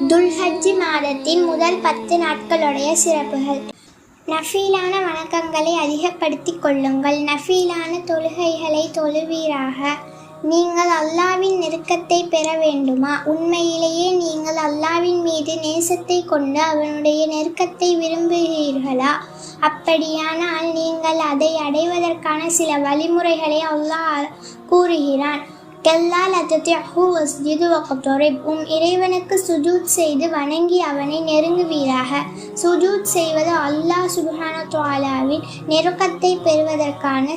துல்ஹஜ் மாதத்தின் முதல் 10 நாட்களுடைய சிறப்புகள். நஃபீலான வணக்கங்களை அதிகப்படுத்திக் கொள்ளுங்கள். நஃபீலான தொழுகைகளை தொழுவீராக. நீங்கள் அல்லாவின் நெருக்கத்தை பெற வேண்டுமா? உண்மையிலேயே நீங்கள் அல்லாவின் மீது நேசத்தை கொண்டு அவனுடைய நெருக்கத்தை விரும்புகிறீர்களா? அப்படியானால் நீங்கள் அதை அடைவதற்கான சில வழிமுறைகளை அல்லாஹ் கூறுகிறான். இறைவனுக்கு சுஜூத் செய்து வணங்கி அவனை நெருங்குவீராக. சுஜூத் செய்வது அல்லாஹ் சுப்ஹானஹு வ தஆலாவின் நெருக்கத்தை பெறுவதற்கான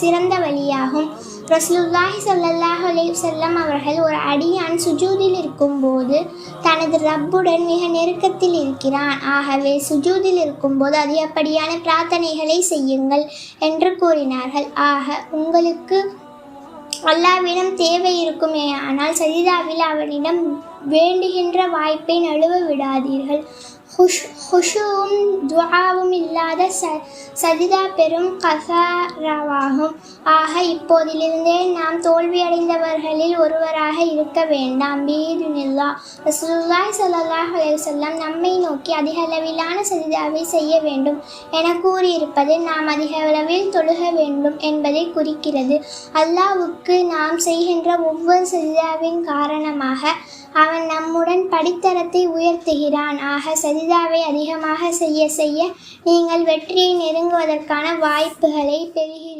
சிறந்த வழியாகும். ரசூலுல்லாஹி ஸல்லல்லாஹு அலைஹி வஸல்லம் அவர்கள், ஒரு அடியான் சுஜூதில் இருக்கும்போது தனது ரப்புடன் மிக நெருக்கத்தில் இருக்கிறான். ஆகவே சுஜூதில் இருக்கும்போது அதிகப்படியான பிரார்த்தனைகளை செய்யுங்கள் என்று கூறினார்கள். உங்களுக்கு அல்லாவிடம் தேவை இருக்குமே, ஆனால் சஜிதாவில் அவனிடம் வேண்டுகின்ற வாய்ப்பை நழுவ விடாதீர்கள். ஹுஷூவும் துஆவும் இல்லாத சஜிதா பெரும் கஸாராவாகும். ஆக இப்போதிலிருந்தே நாம் தோல்வியடைந்தவர்களில் ஒருவராக இருக்க வேண்டாம். பீதுனில்லா. ரசூலுல்லாஹி ஸல்லல்லாஹு அலைஹி வஸல்லம் நம்மை நோக்கி அதிக அளவிலான சஜிதாவை செய்ய வேண்டும் என கூறியிருப்பது நாம் அதிக அளவில் தொழுக வேண்டும் என்பதை குறிக்கிறது. அல்லாஹ்வுக்கு நாம் செய்கின்ற ஒவ்வொரு சஜிதாவின் காரணமாக அவன் நம்முடன் படித்தரத்தை உயர்த்துகிறான். ஆக சஜிதாவை அதிகமாக செய்ய செய்ய நீங்கள் வெற்றியை நெருங்குவதற்கான வாய்ப்புகளை பெறுகிறீர்கள்.